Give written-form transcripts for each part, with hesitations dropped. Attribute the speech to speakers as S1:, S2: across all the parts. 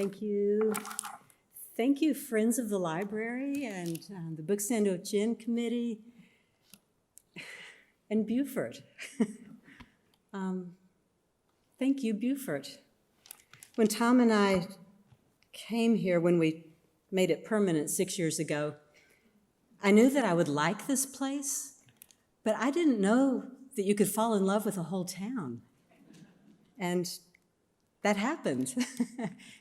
S1: Thank you. Thank you, Friends of the Library and the Book Sandwich-In Committee and Beaufort. Thank you, Beaufort. When Tom and I came here, when we made it permanent 6 years ago, I knew that I would like this place, but I didn't know that you could fall in love with a whole town. And that happened.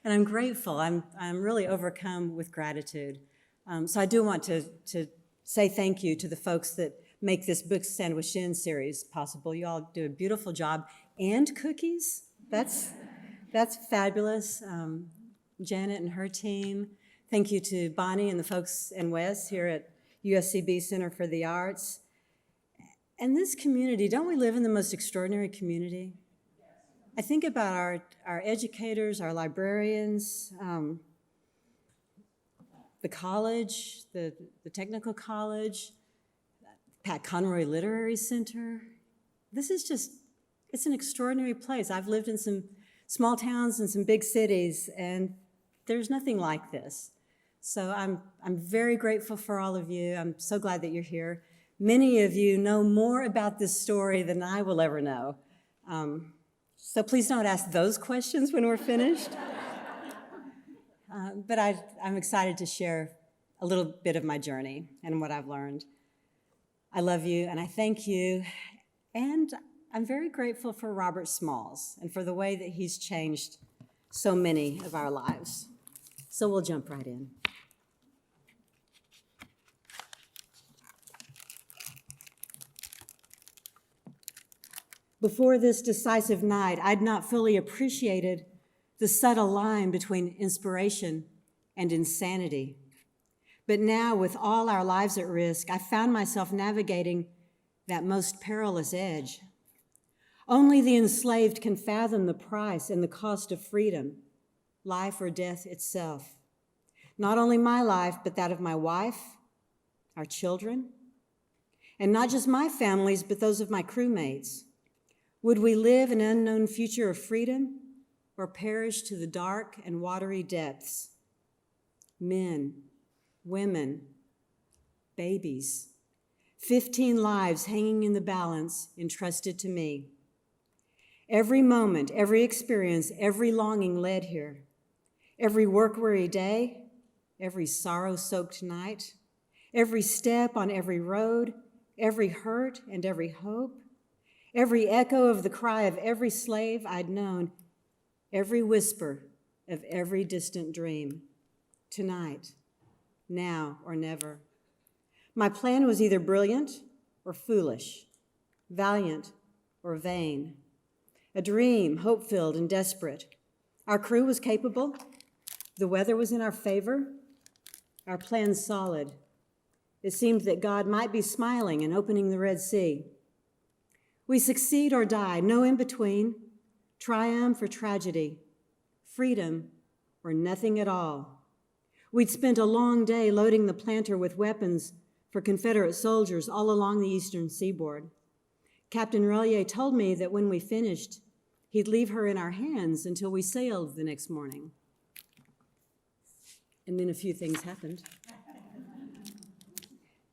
S1: And I'm grateful. I'm really overcome with gratitude. So I do want to say thank you to the folks that make this Book Sandwich-In series possible. You all do a beautiful job. And cookies. That's fabulous. Janet and her team. Thank you to Bonnie and the folks and Wes here at USCB Center for the Arts. And this community, don't we live in the most extraordinary community? I think about our educators, our librarians, the college, the technical college, Pat Conroy Literary Center. This is just, it's an extraordinary place. I've lived in some small towns and some big cities, and there's nothing like this. So I'm very grateful for all of you. I'm so glad that you're here. Many of you know more about this story than I will ever know. So please don't ask those questions when we're finished. But I'm excited to share a little bit of my journey and what I've learned. I love you and I thank you. And I'm very grateful for Robert Smalls and for the way that he's changed so many of our lives. So we'll jump right in. Before this decisive night, I'd not fully appreciated the subtle line between inspiration and insanity. But now, with all our lives at risk, I found myself navigating that most perilous edge. Only the enslaved can fathom the price and the cost of freedom, life or death itself. Not only my life, but that of my wife, our children, and not just my families, but those of my crewmates. Would we live an unknown future of freedom or perish to the dark and watery depths? Men, women, babies, 15 lives hanging in the balance entrusted to me. Every moment, every experience, every longing led here. Every work-weary day, every sorrow-soaked night, every step on every road, every hurt and every hope, every echo of the cry of every slave I'd known, every whisper of every distant dream. Tonight, now or never. My plan was either brilliant or foolish, valiant or vain, a dream, hope-filled and desperate. Our crew was capable, the weather was in our favor, our plan solid. It seemed that God might be smiling and opening the Red Sea. We succeed or die, no in-between, triumph or tragedy, freedom or nothing at all. We'd spent a long day loading the planter with weapons for Confederate soldiers all along the eastern seaboard. Captain Relier told me that when we finished, he'd leave her in our hands until we sailed the next morning. And then a few things happened.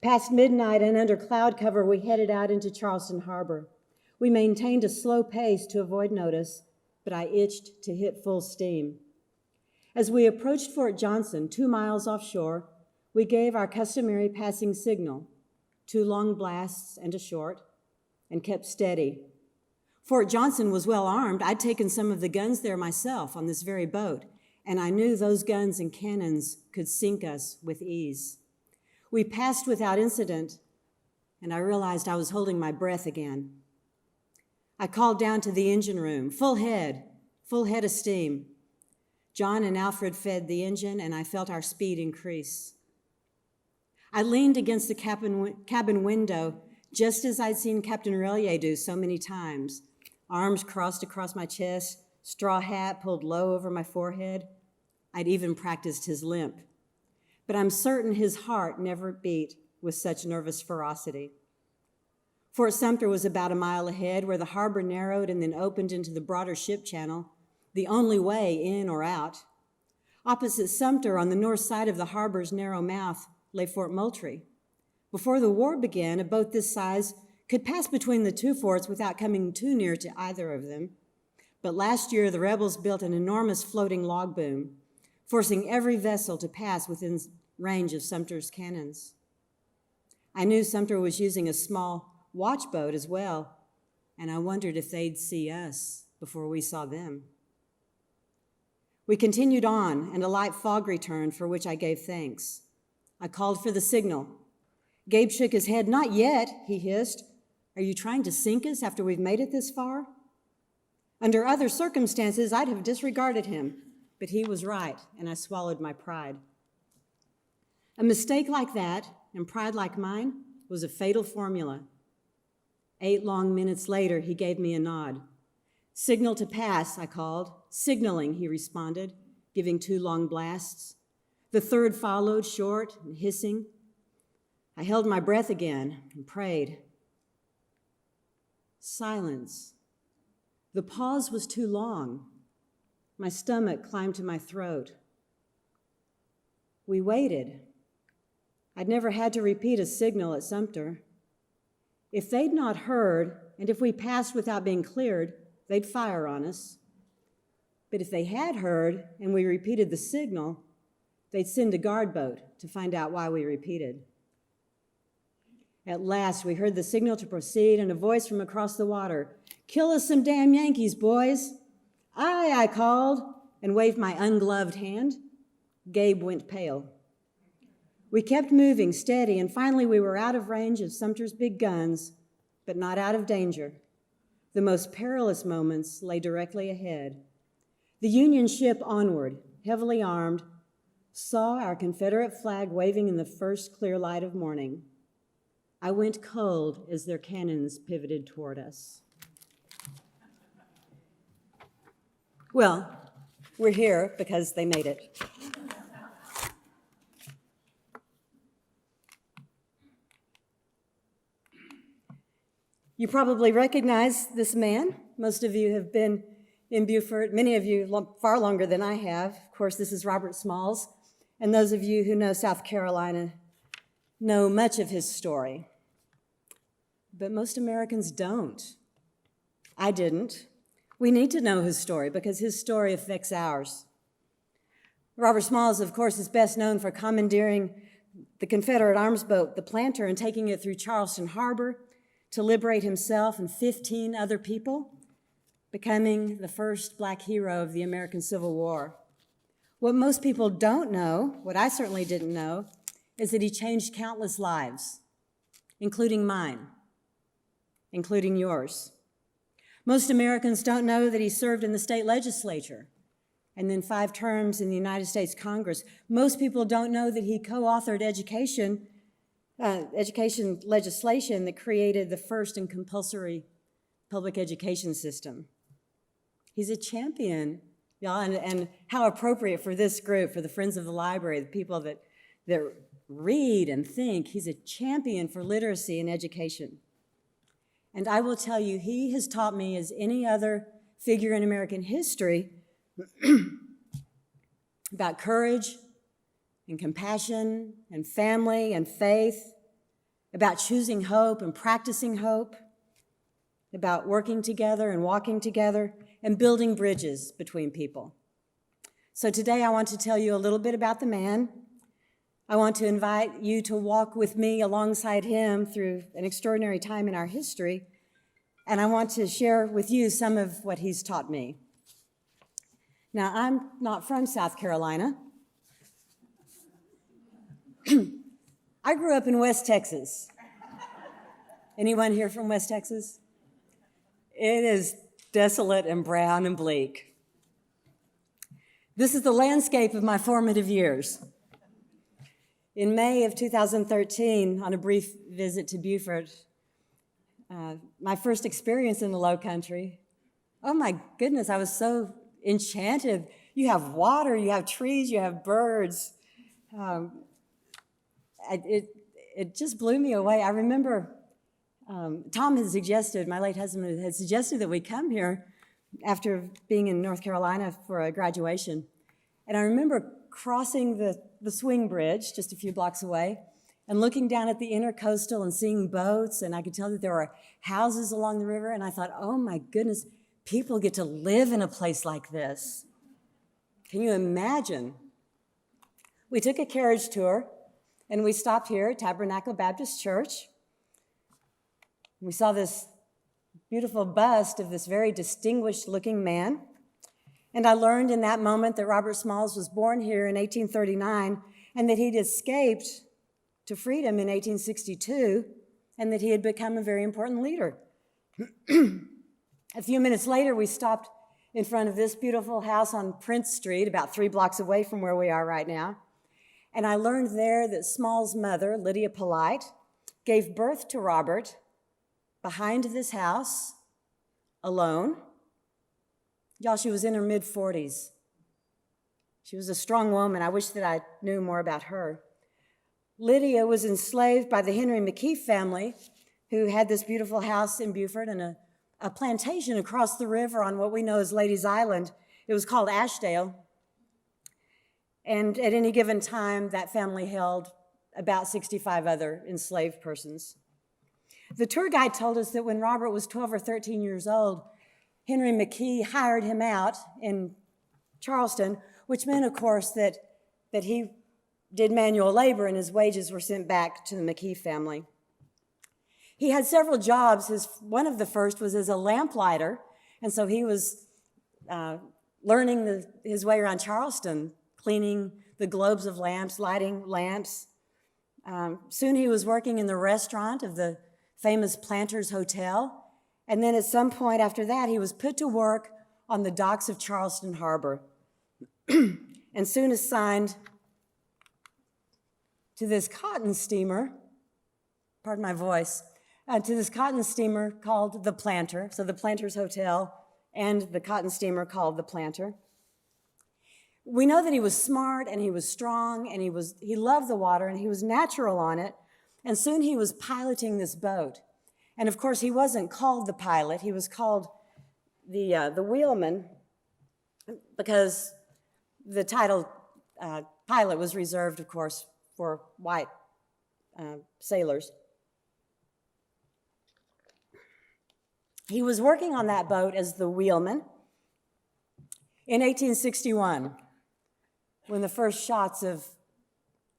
S1: Past midnight and under cloud cover, we headed out into Charleston Harbor. We maintained a slow pace to avoid notice, but I itched to hit full steam. As we approached Fort Johnson, 2 miles offshore, we gave our customary passing signal, 2 long blasts and a short, and kept steady. Fort Johnson was well armed. I'd taken some of the guns there myself on this very boat, and I knew those guns and cannons could sink us with ease. We passed without incident, and I realized I was holding my breath again. I called down to the engine room, full head of steam. John and Alfred fed the engine, and I felt our speed increase. I leaned against the cabin window, just as I'd seen Captain Relier do so many times, arms crossed across my chest, straw hat pulled low over my forehead. I'd even practiced his limp. But I'm certain his heart never beat with such nervous ferocity. Fort Sumter was about a mile ahead, where the harbor narrowed and then opened into the broader ship channel, the only way in or out. Opposite Sumter, on the north side of the harbor's narrow mouth, lay Fort Moultrie. Before the war began, a boat this size could pass between the two forts without coming too near to either of them. But last year, the rebels built an enormous floating log boom, forcing every vessel to pass within range of Sumter's cannons. I knew Sumter was using a small watch boat as well, and I wondered if they'd see us before we saw them. We continued on, and a light fog returned, for which I gave thanks. I called for the signal. Gabe shook his head. "Not yet," he hissed. "Are you trying to sink us after we've made it this far?" Under other circumstances, I'd have disregarded him, but he was right, and I swallowed my pride. A mistake like that, and pride like mine, was a fatal formula. 8 long minutes later, he gave me a nod. "Signal to pass," I called. "Signaling," he responded, giving 2 long blasts. The third followed, short and hissing. I held my breath again and prayed. Silence. The pause was too long. My stomach climbed to my throat. We waited. I'd never had to repeat a signal at Sumter. If they'd not heard, and if we passed without being cleared, they'd fire on us. But if they had heard and we repeated the signal, they'd send a guard boat to find out why we repeated. At last, we heard the signal to proceed and a voice from across the water. "Kill us some damn Yankees, boys." "Aye," I called and waved my ungloved hand. Gabe went pale. We kept moving steady, and finally we were out of range of Sumter's big guns, but not out of danger. The most perilous moments lay directly ahead. The Union ship Onward, heavily armed, saw our Confederate flag waving in the first clear light of morning. I went cold as their cannons pivoted toward us. Well, we're here because they made it. You probably recognize this man. Most of you have been in Beaufort, many of you far longer than I have. Of course, this is Robert Smalls, and those of you who know South Carolina know much of his story. But most Americans don't. I didn't. We need to know his story because his story affects ours. Robert Smalls, of course, is best known for commandeering the Confederate arms boat, the Planter, and taking it through Charleston Harbor to liberate himself and 15 other people, becoming the first Black hero of the American Civil War. What most people don't know, what I certainly didn't know, is that he changed countless lives, including mine, including yours. Most Americans don't know that he served in the state legislature and then 5 terms in the United States Congress. Most people don't know that he co-authored education legislation that created the first and compulsory public education system. He's a champion, y'all, and how appropriate for this group, for the Friends of the Library, the people that read and think. He's a champion for literacy and education. And I will tell you, he has taught me, as any other figure in American history, about courage and compassion and family and faith, about choosing hope and practicing hope, about working together and walking together and building bridges between people. So today I want to tell you a little bit about the man. I want to invite you to walk with me alongside him through an extraordinary time in our history, and I want to share with you some of what he's taught me. Now, I'm not from South Carolina. I grew up in West Texas. Anyone here from West Texas? It is desolate and brown and bleak. This is the landscape of my formative years. In May of 2013, on a brief visit to Beaufort, my first experience in the Low Country, oh my goodness, I was so enchanted. You have water, you have trees, you have birds. It just blew me away. I remember Tom had suggested, my late husband had suggested that we come here after being in North Carolina for a graduation. And I remember crossing the swing bridge just a few blocks away and looking down at the intercoastal and seeing boats, and I could tell that there were houses along the river, and I thought, oh my goodness, people get to live in a place like this. Can you imagine? We took a carriage tour, and we stopped here at Tabernacle Baptist Church. We saw this beautiful bust of this very distinguished-looking man, and I learned in that moment that Robert Smalls was born here in 1839 and that he'd escaped to freedom in 1862 and that he had become a very important leader. A few minutes later, we stopped in front of this beautiful house on Prince Street, about 3 blocks away from where we are right now. And I learned there that Small's mother, Lydia Polite, gave birth to Robert behind this house, alone. Y'all, she was in her mid-40s. She was a strong woman. I wish that I knew more about her. Lydia was enslaved by the Henry McKee family, who had this beautiful house in Beaufort and a plantation across the river on what we know as Ladies Island. It was called Ashdale. And at any given time, that family held about 65 other enslaved persons. The tour guide told us that when Robert was 12 or 13 years old, Henry McKee hired him out in Charleston, which meant, of course, that he did manual labor and his wages were sent back to the McKee family. He had several jobs. One of the first was as a lamplighter, and so he was learning his way around Charleston, cleaning the globes of lamps, lighting lamps. Soon he was working in the restaurant of the famous Planters Hotel, and then at some point after that, he was put to work on the docks of Charleston Harbor and soon assigned to this cotton steamer, pardon my voice, to this cotton steamer called the Planter, so the Planters Hotel and the cotton steamer called the Planter. We know that he was smart and he was strong and he loved the water and he was natural on it, and soon he was piloting this boat. And of course, he wasn't called the pilot, he was called the wheelman because the title pilot was reserved, of course, for white sailors. He was working on that boat as the wheelman in 1861, when the first shots of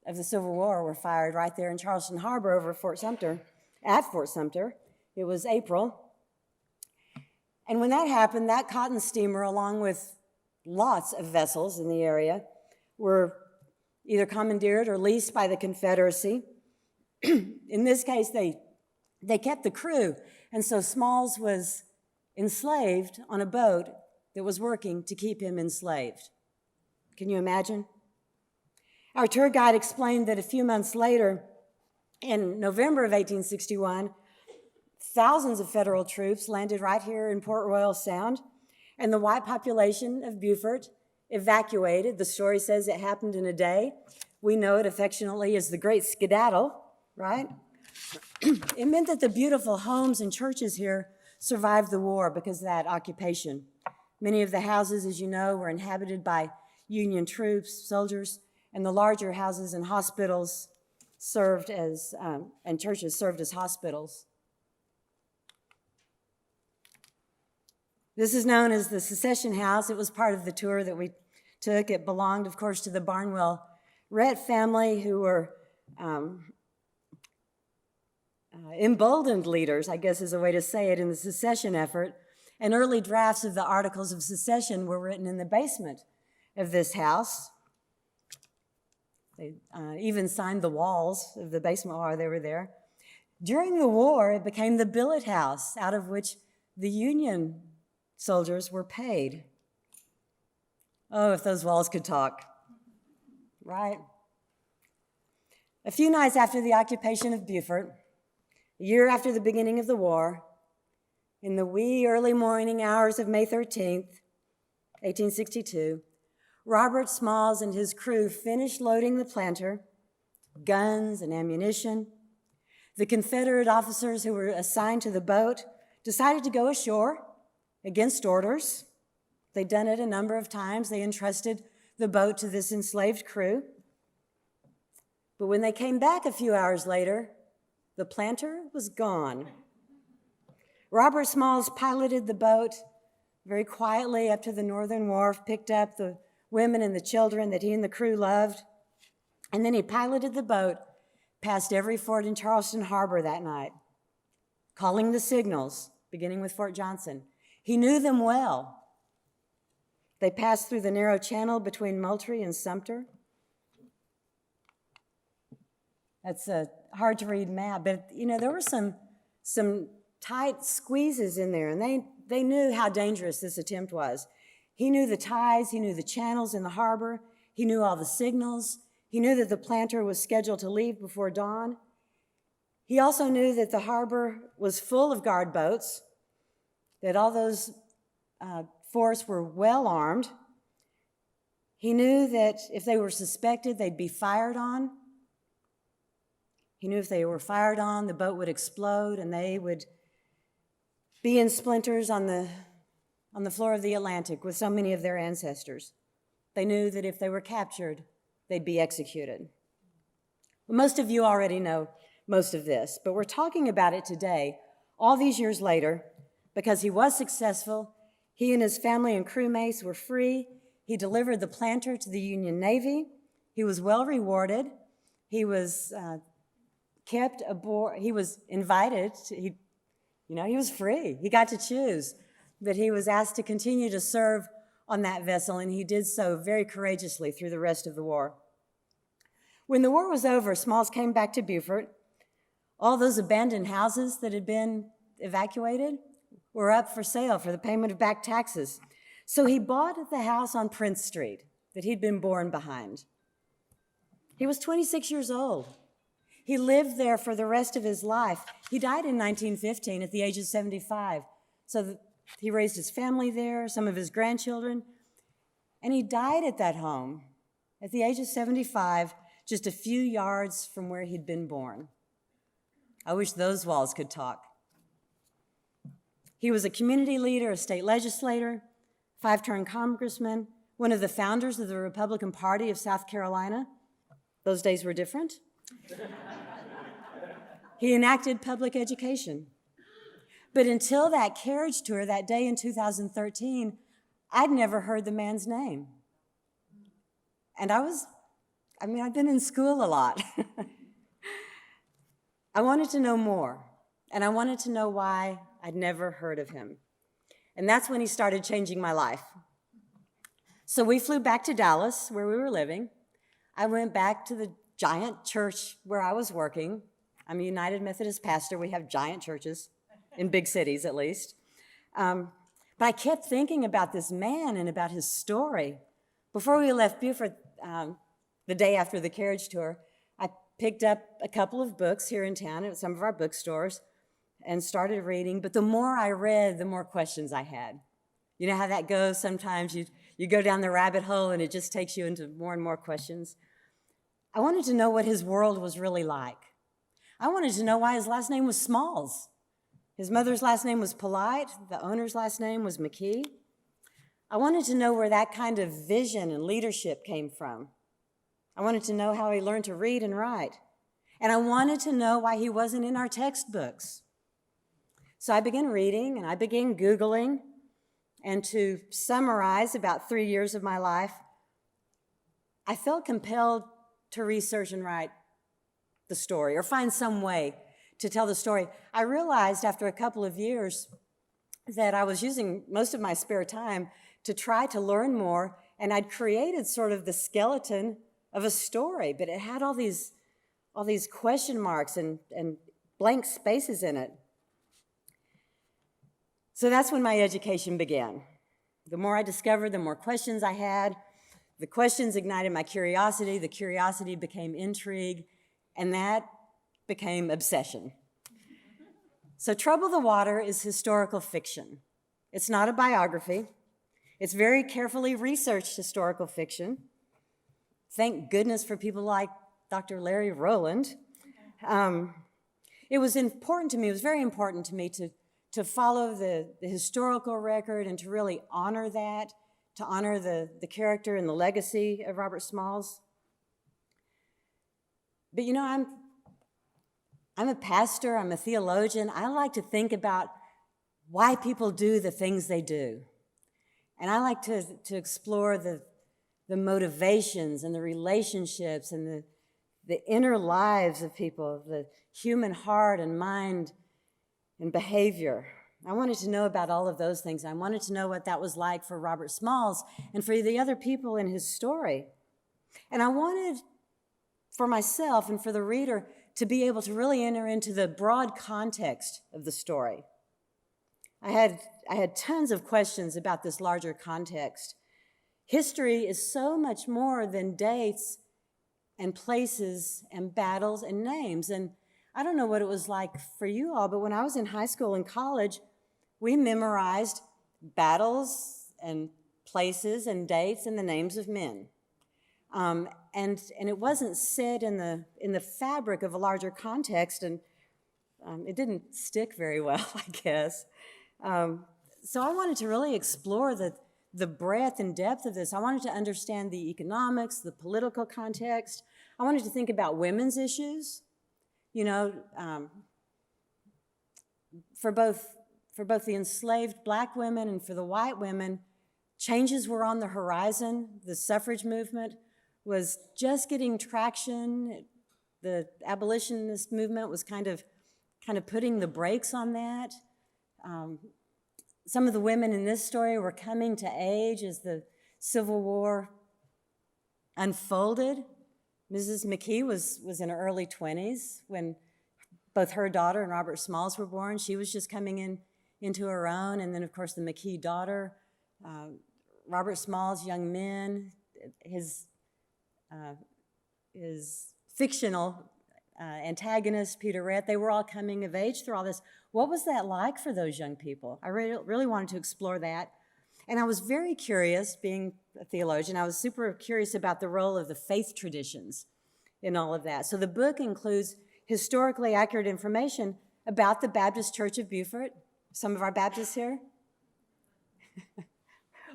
S1: the Civil War were fired right there in Charleston Harbor over Fort Sumter, at Fort Sumter. It was April. And when that happened, that cotton steamer, along with lots of vessels in the area, were either commandeered or leased by the Confederacy. In this case, they kept the crew, and so Smalls was enslaved on a boat that was working to keep him enslaved. Can you imagine? Our tour guide explained that a few months later, in November of 1861, thousands of federal troops landed right here in Port Royal Sound, and the white population of Beaufort evacuated. The story says it happened in a day. We know it affectionately as the Great Skedaddle, right? It meant that the beautiful homes and churches here survived the war because of that occupation. Many of the houses, as you know, were inhabited by Union troops, soldiers, and the larger houses and hospitals served as, and churches served as hospitals. This is known as the Secession House. It was part of the tour that we took. It belonged, of course, to the Barnwell Rhett family, who were emboldened leaders, I guess is a way to say it, in the secession effort. And early drafts of the Articles of Secession were written in the basement of this house. They even signed the walls of the basement while they were there. During the war, it became the billet house, out of which the Union soldiers were paid. Oh, if those walls could talk, right? A few nights after the occupation of Beaufort, a year after the beginning of the war, in the wee early morning hours of May 13th, 1862, Robert Smalls and his crew finished loading the Planter, guns and ammunition. The Confederate officers who were assigned to the boat decided to go ashore against orders. They'd done it a number of times. They entrusted the boat to this enslaved crew. But when they came back a few hours later, the planter was gone. Robert Smalls piloted the boat very quietly up to the northern wharf, picked up the women and the children that he and the crew loved, and then he piloted the boat past every fort in Charleston Harbor that night, calling the signals, beginning with Fort Johnson. He knew them well. They passed through the narrow channel between Moultrie and Sumter. That's a hard-to-read map, but there were some tight squeezes in there, and they knew how dangerous this attempt was. He knew the tides, he knew the channels in the harbor, he knew all the signals, he knew that the planter was scheduled to leave before dawn. He also knew that the harbor was full of guard boats, that all those forts were well armed. He knew that if they were suspected, they'd be fired on. He knew if they were fired on, the boat would explode and they would be in splinters on the floor of the Atlantic with so many of their ancestors. They knew that if they were captured, they'd be executed. Well, most of you already know most of this, but we're talking about it today, all these years later, because he was successful. He and his family and crewmates were free. He delivered the planter to the Union Navy. He was well rewarded. He was kept aboard. He was invited. He was free. He got to choose, but he was asked to continue to serve on that vessel, and he did so very courageously through the rest of the war. When the war was over, Smalls came back to Beaufort. All those abandoned houses that had been evacuated were up for sale for the payment of back taxes. So he bought the house on Prince Street that he'd been born behind. He was 26 years old. He lived there for the rest of his life. He died in 1915 at the age of 75. So he raised his family there, some of his grandchildren, and he died at that home at the age of 75, just a few yards from where he'd been born. I wish those walls could talk. He was a community leader, a state legislator, 5-term congressman, one of the founders of the Republican Party of South Carolina. Those days were different. He enacted public education. But until that carriage tour that day in 2013, I'd never heard the man's name. And I've been in school a lot. I wanted to know more, and I wanted to know why I'd never heard of him. And that's when he started changing my life. So we flew back to Dallas, where we were living. I went back to the giant church where I was working. I'm a United Methodist pastor. We have giant churches, in big cities at least. But I kept thinking about this man and about his story. Before we left Beaufort, the day after the carriage tour, I picked up a couple of books here in town at some of our bookstores and started reading. But the more I read, the more questions I had. You know how that goes? Sometimes you go down the rabbit hole and it just takes you into more and more questions. I wanted to know what his world was really like. I wanted to know why his last name was Smalls. His mother's last name was Polite. The owner's last name was McKee. I wanted to know where that kind of vision and leadership came from. I wanted to know how he learned to read and write. And I wanted to know why he wasn't in our textbooks. So I began reading and I began Googling. And to summarize about 3 years of my life, I felt compelled to research and write the story or find some way to tell the story. I realized after a couple of years that I was using most of my spare time to try to learn more, and I'd created sort of the skeleton of a story, but it had all these question marks and blank spaces in it. So that's when my education began. The more I discovered, the more questions I had. The questions ignited my curiosity. The curiosity became intrigue, and that became obsession. So Trouble the Water is historical fiction. It's not a biography. It's very carefully researched historical fiction. Thank goodness for people like Dr. Larry Rowland. It was important to me, it was very important to me to follow the historical record and to really honor that, to honor the character and the legacy of Robert Smalls. But you know, I'm a pastor, I'm a theologian. I like to think about why people do the things they do. And I like to explore the motivations and the relationships and the inner lives of people, the human heart and mind and behavior. I wanted to know about all of those things. I wanted to know what that was like for Robert Smalls and for the other people in his story. And I wanted for myself and for the reader to be able to really enter into the broad context of the story. I had tons of questions about this larger context. History is so much more than dates and places and battles and names. And I don't know what it was like for you all, but when I was in high school and college, we memorized battles and places and dates and the names of men. And it wasn't said in the fabric of a larger context, and it didn't stick very well, I guess. So I wanted to really explore the breadth and depth of this. I wanted to understand the economics, the political context. I wanted to think about women's issues. You know, for both the enslaved black women and for the white women, changes were on the horizon. The suffrage movement was just getting traction. The abolitionist movement was kind of putting the brakes on that. Some of the women in this story were coming to age as the Civil War unfolded. Mrs. McKee was in her early 20s when both her daughter and Robert Smalls were born. She was just coming into her own. And then, of course, the McKee daughter, Robert Smalls' young men, his fictional antagonist, Peter Rhett, they were all coming of age through all this. What was that like for those young people? I really wanted to explore that. And I was very curious, being a theologian, I was super curious about the role of the faith traditions in all of that. So the book includes historically accurate information about the Baptist Church of Beaufort. Some of our Baptists here?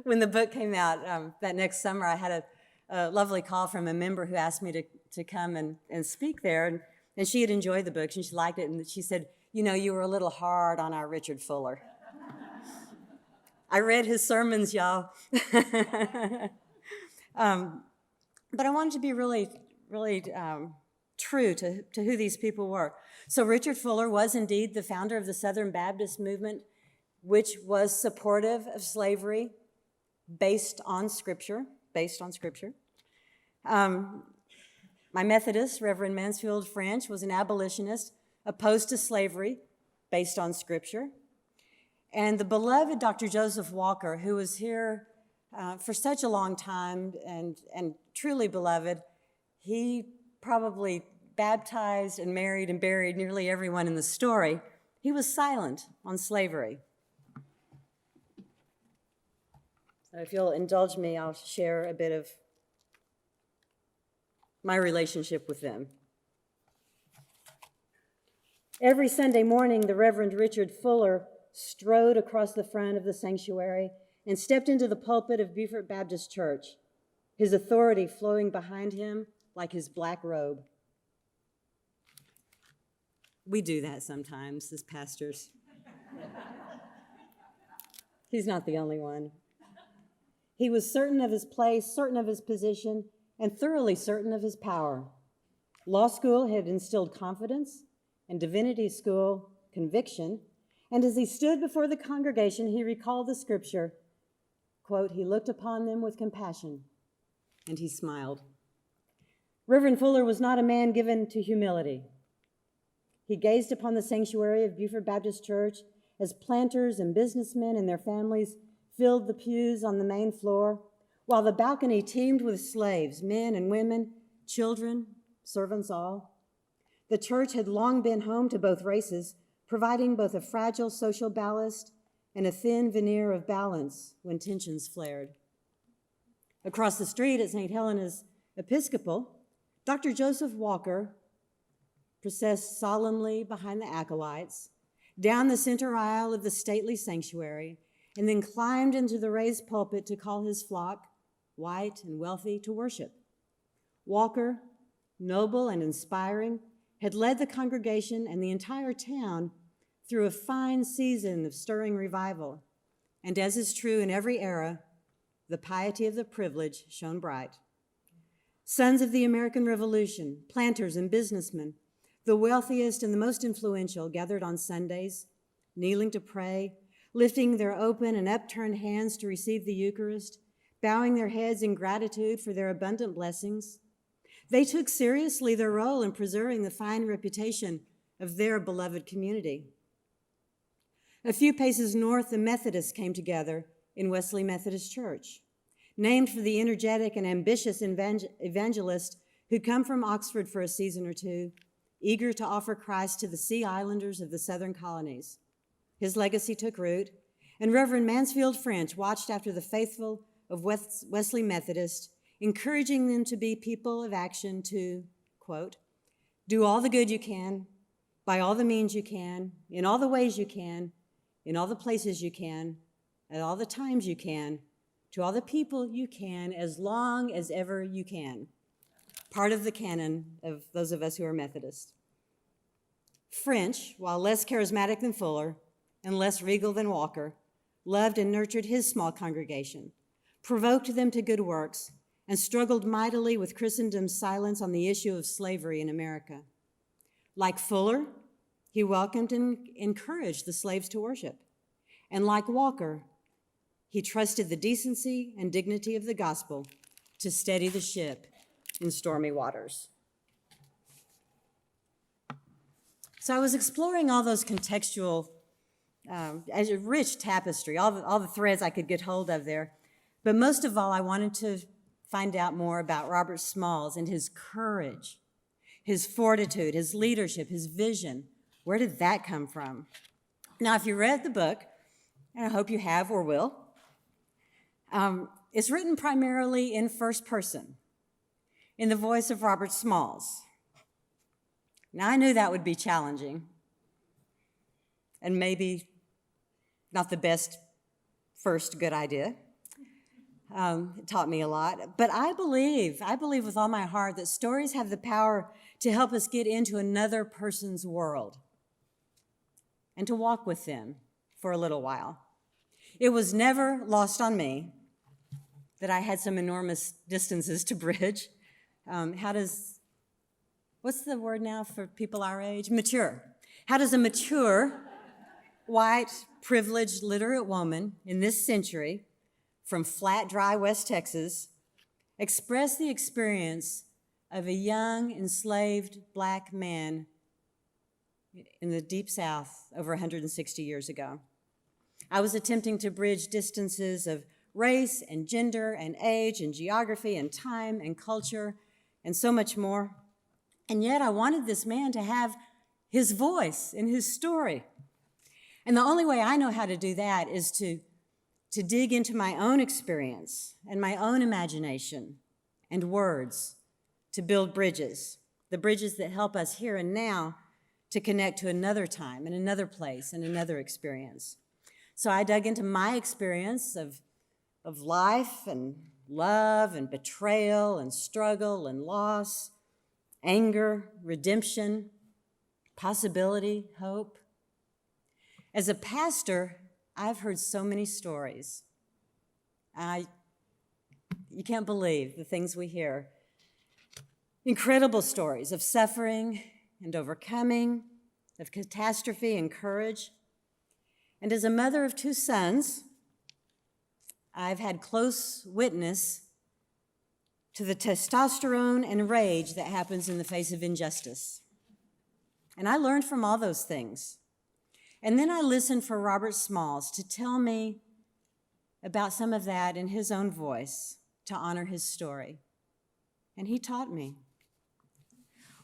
S1: When the book came out that next summer, I had a lovely call from a member who asked me to come and speak there. And she had enjoyed the book, and she liked it, and she said, you know, you were a little hard on our Richard Fuller. I read his sermons, y'all. But I wanted to be really true to who these people were. So Richard Fuller was indeed the founder of the Southern Baptist movement, which was supportive of slavery based on Scripture. My Methodist, Reverend Mansfield French, was an abolitionist opposed to slavery based on Scripture. And the beloved Dr. Joseph Walker, who was here for such a long time and truly beloved, he probably baptized and married and buried nearly everyone in the story. He was silent on slavery. So if you'll indulge me, I'll share a bit of my relationship with them. Every Sunday morning, the Reverend Richard Fuller strode across the front of the sanctuary and stepped into the pulpit of Beaufort Baptist Church, his authority flowing behind him like his black robe. We do that sometimes as pastors. He's not the only one. He was certain of his place, certain of his position, and thoroughly certain of his power. Law school had instilled confidence, and divinity school, conviction, and as he stood before the congregation, he recalled the scripture, quote, he looked upon them with compassion, and he smiled. Reverend Fuller was not a man given to humility. He gazed upon the sanctuary of Beaufort Baptist Church as planters and businessmen and their families filled the pews on the main floor, while the balcony teemed with slaves, men and women, children, servants all. The church had long been home to both races, providing both a fragile social ballast and a thin veneer of balance when tensions flared. Across the street at St. Helena's Episcopal, Dr. Joseph Walker processed solemnly behind the acolytes, down the center aisle of the stately sanctuary, and then climbed into the raised pulpit to call his flock, white and wealthy, to worship. Walker, noble and inspiring, had led the congregation and the entire town through a fine season of stirring revival. And as is true in every era, the piety of the privileged shone bright. Sons of the American Revolution, planters and businessmen, the wealthiest and the most influential gathered on Sundays, kneeling to pray, lifting their open and upturned hands to receive the Eucharist, bowing their heads in gratitude for their abundant blessings. They took seriously their role in preserving the fine reputation of their beloved community. A few paces north, the Methodists came together in Wesley Methodist Church, named for the energetic and ambitious evangelist who'd come from Oxford for a season or two, eager to offer Christ to the Sea Islanders of the southern colonies. His legacy took root, and Reverend Mansfield French watched after the faithful of Wesley Methodist, encouraging them to be people of action to, quote, do all the good you can, by all the means you can, in all the ways you can, in all the places you can, at all the times you can, to all the people you can, as long as ever you can. Part of the canon of those of us who are Methodist. French, while less charismatic than Fuller and less regal than Walker, loved and nurtured his small congregation, provoked them to good works, and struggled mightily with Christendom's silence on the issue of slavery in America. Like Fuller, he welcomed and encouraged the slaves to worship. And like Walker, he trusted the decency and dignity of the gospel to steady the ship in stormy waters. So I was exploring all those contextual, as a rich tapestry, all the threads I could get hold of there. But most of all, I wanted to find out more about Robert Smalls and his courage, his fortitude, his leadership, his vision. Where did that come from? Now, if you read the book, and I hope you have or will, it's written primarily in first person, in the voice of Robert Smalls. Now, I knew that would be challenging and maybe not the best first good idea. It taught me a lot. But I believe with all my heart that stories have the power to help us get into another person's world and to walk with them for a little while. It was never lost on me that I had some enormous distances to bridge. What's the word now for people our age? Mature. How does a mature, white, privileged, literate woman in this century from flat, dry West Texas express the experience of a young, enslaved black man in the Deep South over 160 years ago? I was attempting to bridge distances of race and gender and age and geography and time and culture and so much more. And yet I wanted this man to have his voice in his story. And the only way I know how to do that is to dig into my own experience and my own imagination and words to build bridges, the bridges that help us here and now to connect to another time and another place and another experience. So I dug into my experience of life and love and betrayal and struggle and loss, anger, redemption, possibility, hope. As a pastor, I've heard so many stories. You can't believe the things we hear. Incredible stories of suffering and overcoming, of catastrophe and courage. And as a mother of two sons, I've had close witness to the testosterone and rage that happens in the face of injustice. And I learned from all those things. And then I listened for Robert Smalls to tell me about some of that in his own voice to honor his story. And he taught me.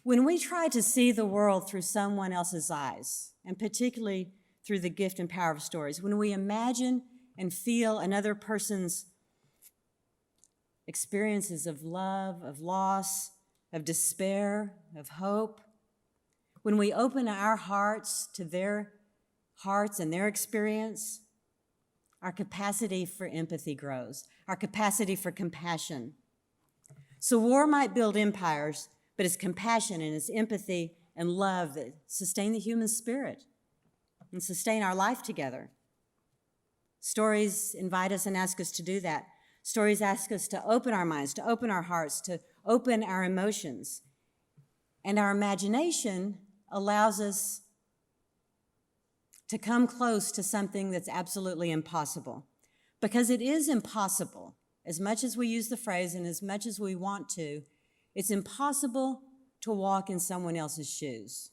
S1: When we try to see the world through someone else's eyes, and particularly through the gift and power of stories, when we imagine and feel another person's experiences of love, of loss, of despair, of hope, when we open our hearts to their hearts and their experience, our capacity for empathy grows, our capacity for compassion. So war might build empires, but it's compassion and it's empathy and love that sustain the human spirit and sustain our life together. Stories invite us and ask us to do that. Stories ask us to open our minds, to open our hearts, to open our emotions. And our imagination allows us to come close to something that's absolutely impossible. Because it is impossible, as much as we use the phrase and as much as we want to, it's impossible to walk in someone else's shoes.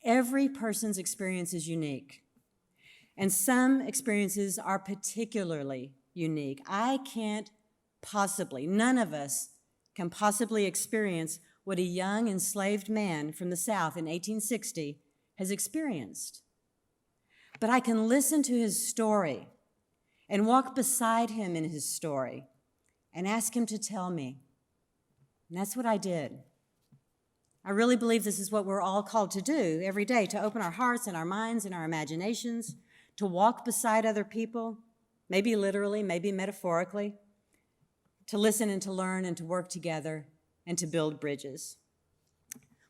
S1: Every person's experience is unique. And some experiences are particularly unique. I can't possibly, none of us can possibly experience what a young enslaved man from the South in 1860 has experienced. But I can listen to his story and walk beside him in his story and ask him to tell me. And that's what I did. I really believe this is what we're all called to do every day, to open our hearts and our minds and our imaginations, to walk beside other people, maybe literally, maybe metaphorically, to listen and to learn and to work together and to build bridges.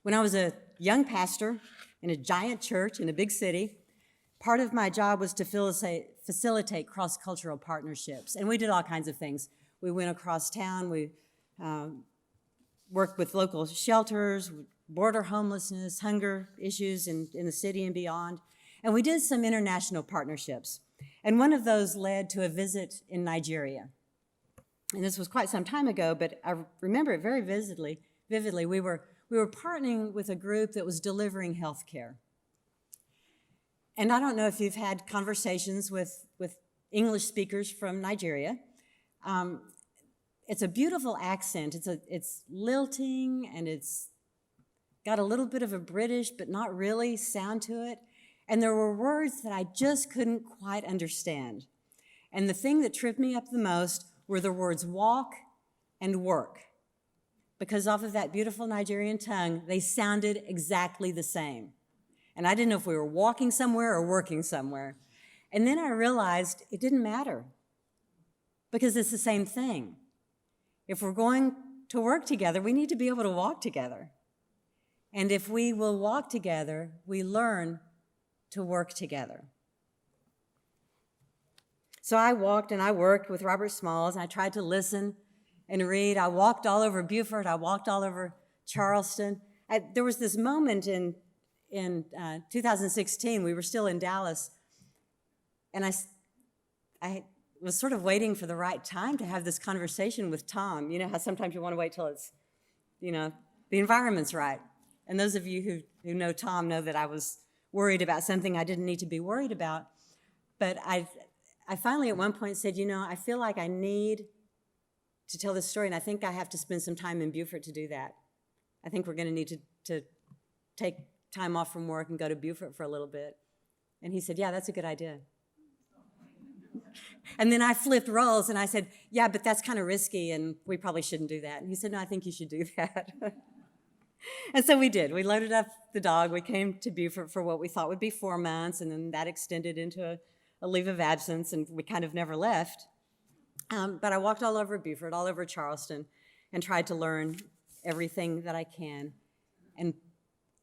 S1: When I was a young pastor in a giant church in a big city, part of my job was to facilitate cross-cultural partnerships, and we did all kinds of things. We went across town, we worked with local shelters, border homelessness, hunger issues in the city and beyond. And we did some international partnerships. And one of those led to a visit in Nigeria. And this was quite some time ago, but I remember it very vividly. We were partnering with a group that was delivering health care. And I don't know if you've had conversations with English speakers from Nigeria. It's a beautiful accent. It's lilting, and it's got a little bit of a British, but not really, sound to it. And there were words that I just couldn't quite understand. And the thing that tripped me up the most were the words walk and work. Because off of that beautiful Nigerian tongue, they sounded exactly the same. And I didn't know if we were walking somewhere or working somewhere. And then I realized it didn't matter, because it's the same thing. If we're going to work together, we need to be able to walk together. And if we will walk together, we learn to work together. So I walked and I worked with Robert Smalls, and I tried to listen and read. I walked all over Beaufort. I walked all over Charleston. There was this moment in 2016, we were still in Dallas, and I was sort of waiting for the right time to have this conversation with Tom. You know how sometimes you want to wait till it's, the environment's right. And those of you who know Tom know that I was worried about something I didn't need to be worried about. But I finally at one point said, I feel like I need to tell this story, and I think I have to spend some time in Beaufort to do that. I think we're going to need to take time off from work and go to Beaufort for a little bit. And he said, yeah, that's a good idea. And then I flipped roles and I said, yeah, but that's kind of risky and we probably shouldn't do that. And he said, no, I think you should do that. And so we did. We loaded up the dog. We came to Beaufort for what we thought would be 4 months, and then that extended into a leave of absence, and we kind of never left. But I walked all over Beaufort, all over Charleston, and tried to learn everything that I can. And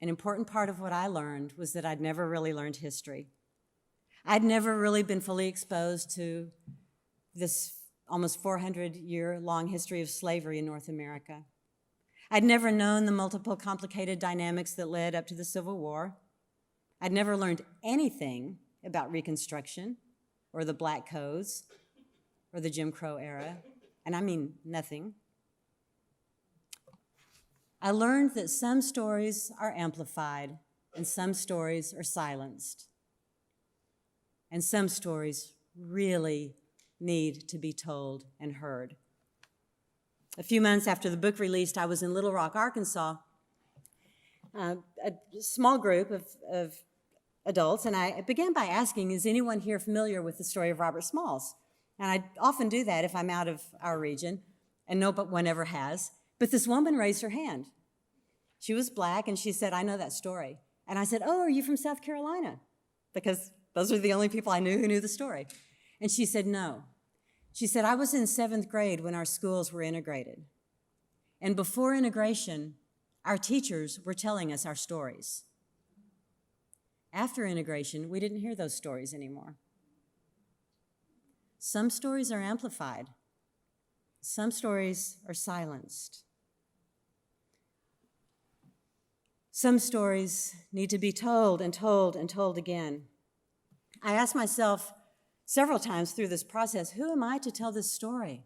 S1: an important part of what I learned was that I'd never really learned history. I'd never really been fully exposed to this almost 400-year-long history of slavery in North America. I'd never known the multiple complicated dynamics that led up to the Civil War. I'd never learned anything about Reconstruction or the Black Codes or the Jim Crow era, and I mean nothing. I learned that some stories are amplified and some stories are silenced. And some stories really need to be told and heard. A few months after the book released, I was in Little Rock, Arkansas, a small group of adults, and I began by asking, is anyone here familiar with the story of Robert Smalls? And I often do that if I'm out of our region, and no one ever has. But this woman raised her hand. She was Black, and she said, I know that story. And I said, oh, are you from South Carolina? Because Those were the only people I knew who knew the story. And she said, no. She said, I was in 7th grade when our schools were integrated. And before integration, our teachers were telling us our stories. After integration, we didn't hear those stories anymore. Some stories are amplified. Some stories are silenced. Some stories need to be told and told and told again. I asked myself several times through this process, who am I to tell this story?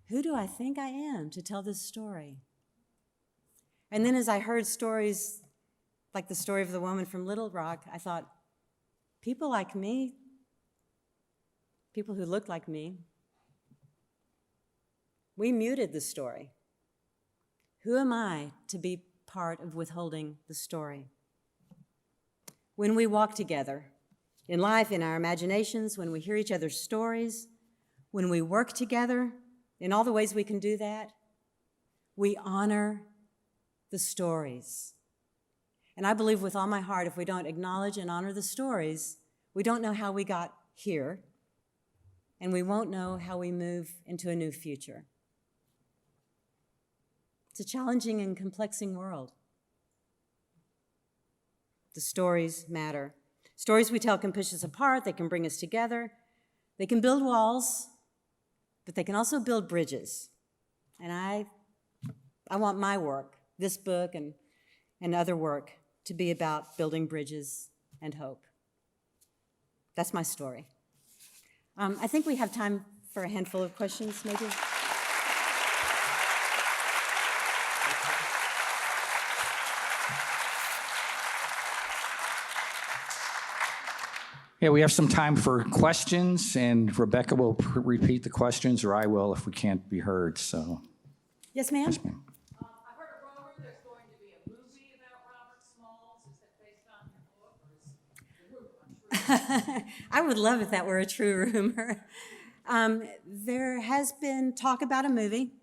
S1: Who do I think I am to tell this story? And then as I heard stories like the story of the woman from Little Rock, I thought, people like me, people who look like me, we muted the story. Who am I to be part of withholding the story? When we walk together, in life, in our imaginations, when we hear each other's stories, when we work together, in all the ways we can do that, we honor the stories. And I believe with all my heart, if we don't acknowledge and honor the stories, we don't know how we got here, and we won't know how we move into a new future. It's a challenging and complexing world. The stories matter. Stories we tell can push us apart, they can bring us together, they can build walls, but they can also build bridges. And I want my work, this book and other work, to be about building bridges and hope. That's my story. I think we have time for a handful of questions, maybe.
S2: Yeah, we have some time for questions, and Rebecca will repeat the questions, or I will if we can't be heard. So,
S1: Yes, ma'am.
S2: yes, ma'am.
S3: I heard a rumor there's going to be a movie about Robert Smalls. Is that based on your book, or is the rumor untrue?
S1: I would love if that were a true rumor. There has been talk about a movie.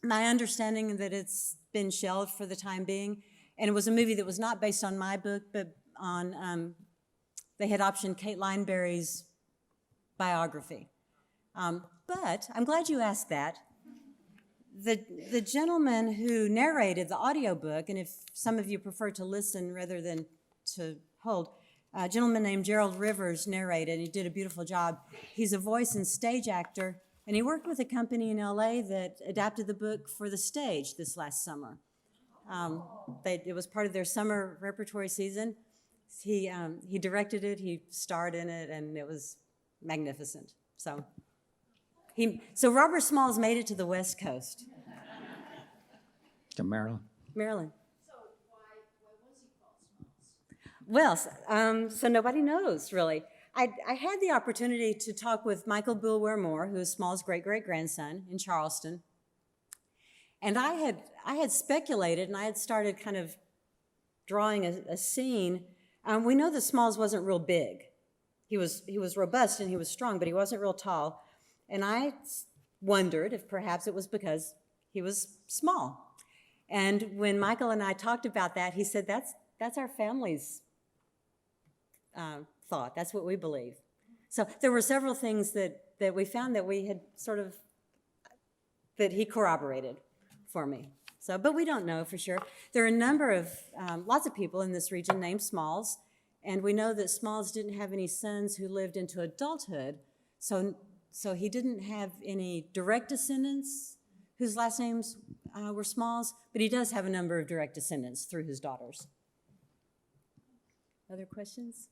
S1: My understanding that it's been shelved for the time being, and it was a movie that was not based on my book, but on, they had optioned Kate Lineberry's biography. But I'm glad you asked that. The gentleman who narrated the audiobook, and if some of you prefer to listen rather than to hold, a gentleman named Gerald Rivers narrated, and he did a beautiful job. He's a voice and stage actor, and he worked with a company in LA that adapted the book for the stage this last summer. It was part of their summer repertory season. He directed it, he starred in it, and it was magnificent. So Robert Smalls made it to the West Coast.
S2: To Maryland.
S1: Maryland.
S3: So why was he called Smalls?
S1: Well, so nobody knows, really. I had the opportunity to talk with Michael Boulware-Moore, who is Small's great-great-grandson in Charleston. And I had speculated, and I had started kind of drawing a scene. We know that Smalls wasn't real big. He was robust and he was strong, but he wasn't real tall. And I wondered if perhaps it was because he was small. And when Michael and I talked about that, he said, that's our family's thought. That's what we believe. So there were several things that we found that we had sort of, that he corroborated for me. So, but we don't know for sure. There are a number of, lots of people in this region named Smalls, and we know that Smalls didn't have any sons who lived into adulthood, so he didn't have any direct descendants whose last names were Smalls, but he does have a number of direct descendants through his daughters. Other questions?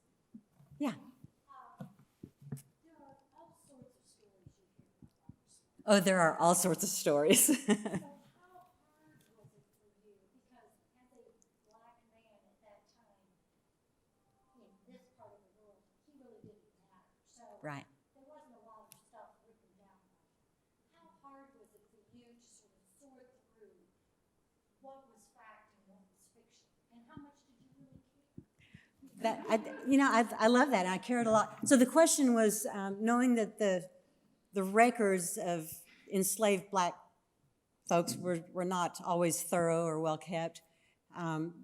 S1: Yeah. Oh, there are all sorts of stories. Right.
S4: There wasn't a lot of stuff written down. How hard was it for you to sort of sort through what was fact and what was fiction? And how much did you really care?
S1: I love that, and I cared a lot. So the question was, knowing that the records of enslaved black folks were not always thorough or well kept,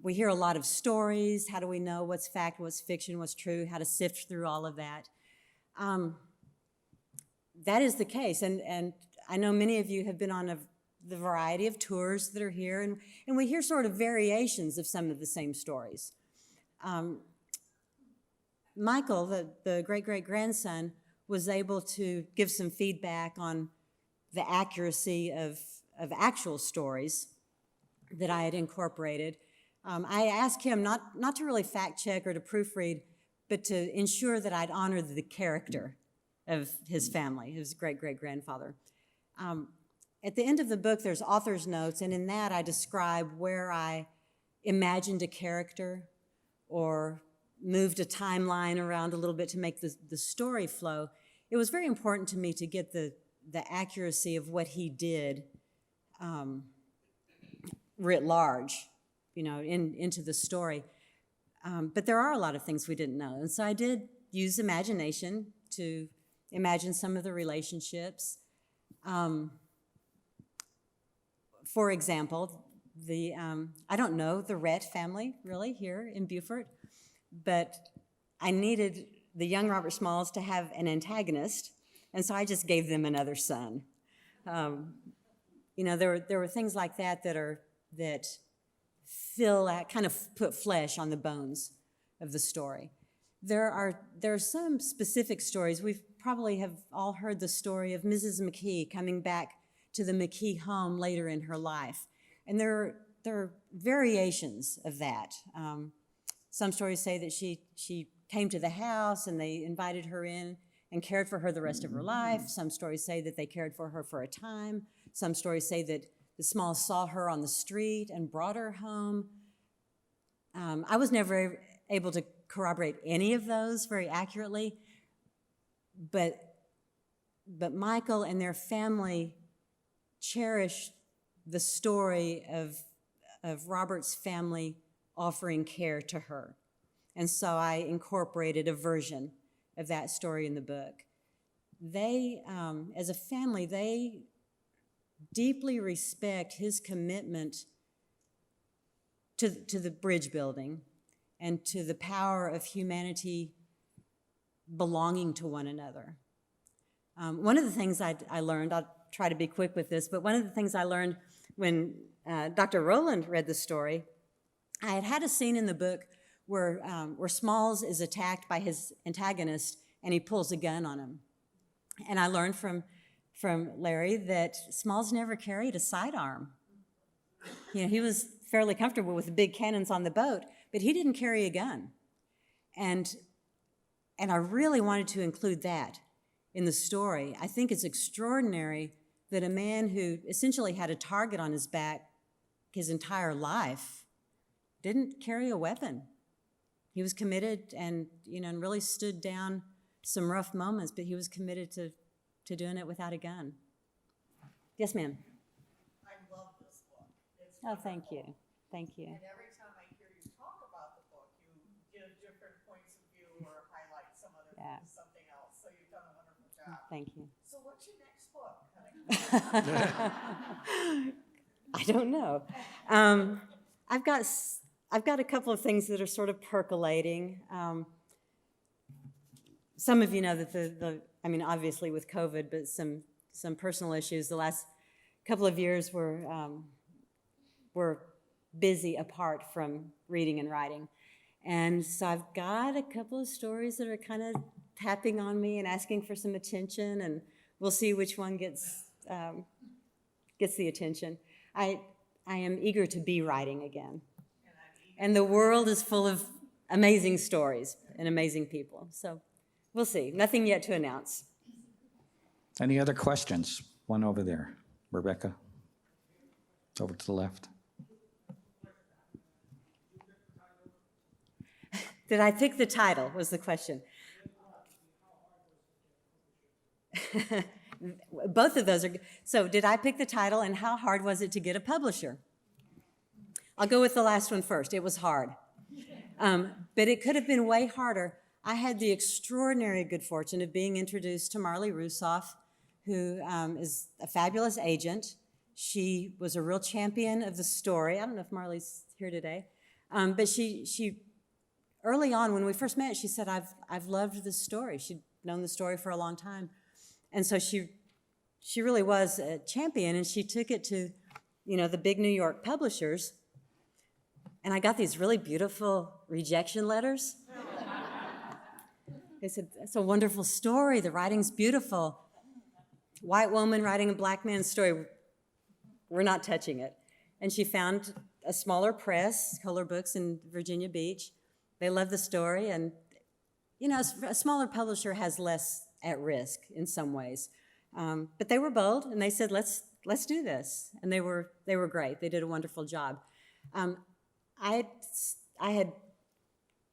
S1: We hear a lot of stories. How do we know what's fact, what's fiction, what's true, how to sift through all of that? That is the case, and I know many of you have been on the variety of tours that are here, and we hear sort of variations of some of the same stories. Michael, the great-great-grandson, was able to give some feedback on the accuracy of actual stories that I had incorporated. I asked him not to really fact-check or to proofread, but to ensure that I'd honor the character of his family, his great-great-grandfather. At the end of the book, there's author's notes, and in that I describe where I imagined a character or moved a timeline around a little bit to make the story flow. It was very important to me to get the accuracy of what he did writ large, into the story. But there are a lot of things we didn't know, and so I did use imagination to imagine some of the relationships. For example, I don't know the Rhett family, really, here in Beaufort, but I needed the young Robert Smalls to have an antagonist, and so I just gave them another son. There were things like that that fill out, kind of put flesh on the bones of the story. There are some specific stories. We probably have all heard the story of Mrs. McKee coming back to the McKee home later in her life, and there are variations of that. Some stories say that she came to the house and they invited her in and cared for her the rest of her life. Some stories say that they cared for her for a time. Some stories say that the Smalls saw her on the street and brought her home. I was never able to corroborate any of those very accurately, but Michael and their family cherished the story of Robert's family offering care to her. And so I incorporated a version of that story in the book. They, as a family, they deeply respect his commitment to the bridge building and to the power of humanity belonging to one another. One of the things I learned, I'll try to be quick with this, but one of the things I learned when Dr. Rowland read the story, I had a scene in the book where Smalls is attacked by his antagonist and he pulls a gun on him. And I learned from Larry that Smalls never carried a sidearm. He was fairly comfortable with the big cannons on the boat, but he didn't carry a gun. And I really wanted to include that in the story. I think it's extraordinary that a man who essentially had a target on his back his entire life didn't carry a weapon. He was committed and really stood down some rough moments, but he was committed to doing it without a gun. Yes, ma'am.
S5: I love this book. It's
S1: Oh, thank you.
S5: wonderful.
S1: Thank you.
S5: And every time I hear you talk about the book, you give different points of view or highlight something else. So you've done a wonderful job.
S1: Thank you.
S5: So what's your next book, honey?
S1: I don't know. I've got a couple of things that are sort of percolating. Some of you know that obviously with COVID, but some personal issues. The last couple of years were busy apart from reading and writing. And so I've got a couple of stories that are kind of tapping on me and asking for some attention, and we'll see which one gets the attention. I am eager to be writing again. And the world is full of amazing stories and amazing people. So we'll see. Nothing yet to announce.
S2: Any other questions? One over there. Rebecca, over to the left.
S1: Did I pick the title, was the question. Both of those are, so did I pick the title and how hard was it to get a publisher? I'll go with the last one first. It was hard. But it could have been way harder. I had the extraordinary good fortune of being introduced to Marley Rusoff, who is a fabulous agent. She was a real champion of the story. I don't know if Marley's here today. But she early on when we first met, she said, I've loved this story. She'd known the story for a long time. And so she really was a champion, and she took it to, the big New York publishers. And I got these really beautiful rejection letters. They said, that's a wonderful story. The writing's beautiful. White woman writing a black man's story. We're not touching it. And she found a smaller press, Kohler Books in Virginia Beach. They loved the story. And, a smaller publisher has less at risk in some ways. But they were bold, and they said, let's do this. And they were great. They did a wonderful job. I had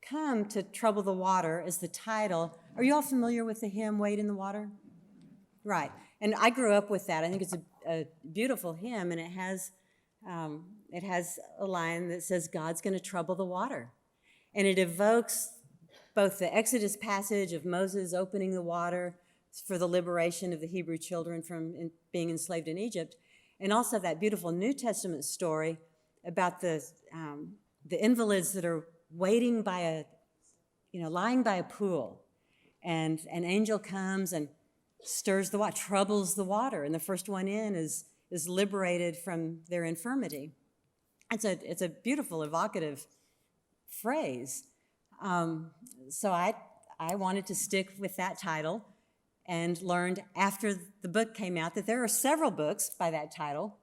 S1: come to Trouble the Water as the title. Are you all familiar with the hymn, Wade in the Water? Right. And I grew up with that. I think it's a beautiful hymn, and it has a line that says, God's going to trouble the water. And it evokes both the Exodus passage of Moses opening the water for the liberation of the Hebrew children from being enslaved in Egypt, and also that beautiful New Testament story about the invalids that are waiting by lying by a pool, and an angel comes and stirs the water, troubles the water, and the first one in is liberated from their infirmity. It's a beautiful, evocative phrase. So I wanted to stick with that title, and learned after the book came out that there are several books by that title.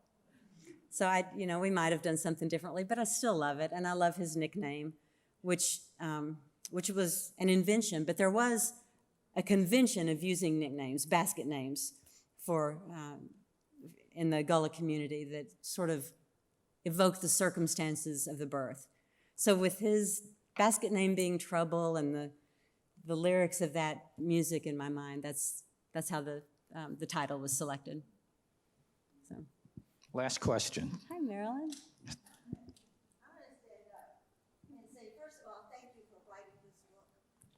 S1: So we might have done something differently, but I still love it, and I love his nickname, which was an invention. But there was a convention of using nicknames, basket names, for in the Gullah community that sort of evoked the circumstances of the birth. So with his basket name being Trouble and the lyrics of that music in my mind, that's how the title was selected. So.
S2: Last question.
S1: Hi, Marilyn.
S4: I'm going to stand up and say, first of all, thank you for writing this book.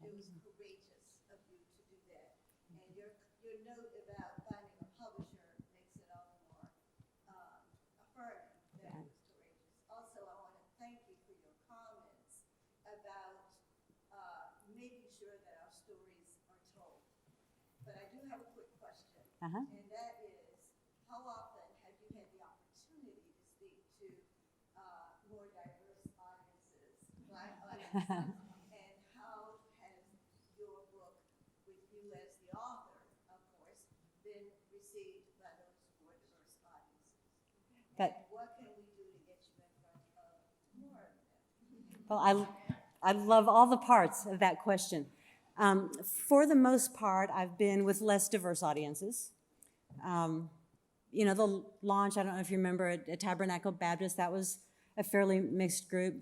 S4: It was courageous of you to do that. And your note about finding a publisher makes it all the more affirming that it was courageous. Also, I want to thank you for your comments about making sure that our stories are told. But I do have a quick question,
S1: Uh-huh.
S4: and that is, how often have you had the opportunity to speak to more diverse audiences, Black audiences, and how has your book, with you as the author, of course, been received by those more diverse audiences? And what can we do to get you in front of more of them?
S1: Well, I love all the parts of that question. For the most part, I've been with less diverse audiences. The launch, I don't know if you remember, at Tabernacle Baptist, that was a fairly mixed group.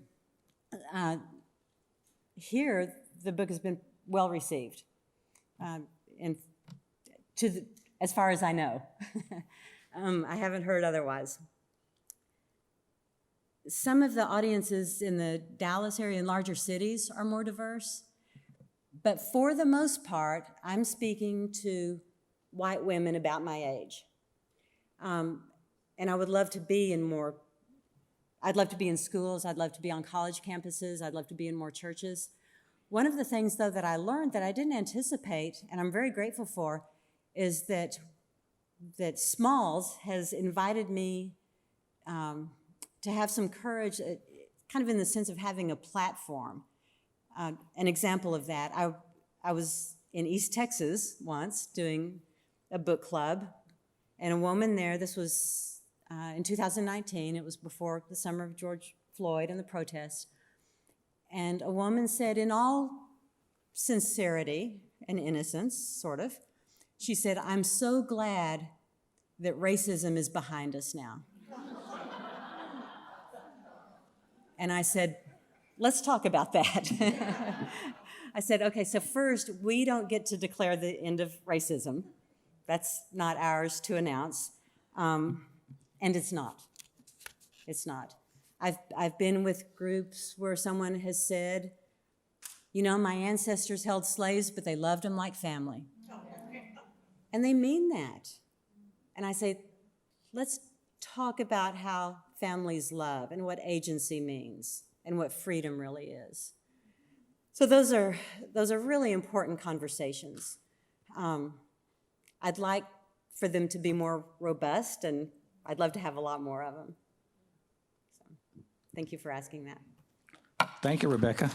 S1: Here, the book has been well received, and as far as I know. I haven't heard otherwise. Some of the audiences in the Dallas area and larger cities are more diverse, but for the most part, I'm speaking to white women about my age. And I would love to be I'd love to be in schools, I'd love to be on college campuses, I'd love to be in more churches. One of the things, though, that I learned that I didn't anticipate, and I'm very grateful for, is that Smalls has invited me to have some courage, kind of in the sense of having a platform. An example of that, I was in East Texas once doing a book club, and a woman there, this was in 2019, it was before the summer of George Floyd and the protests, and a woman said, in all sincerity and innocence, sort of, she said, "I'm so glad that racism is behind us now." And I said, let's talk about that. I said, okay, so first, we don't get to declare the end of racism. That's not ours to announce. And it's not. It's not. I've been with groups where someone has said, my ancestors held slaves, but they loved them like family. And they mean that. And I say, let's talk about how families love and what agency means and what freedom really is. So those are really important conversations. I'd like for them to be more robust, and I'd love to have a lot more of them. So, thank you for asking that.
S2: Thank you, Rebecca.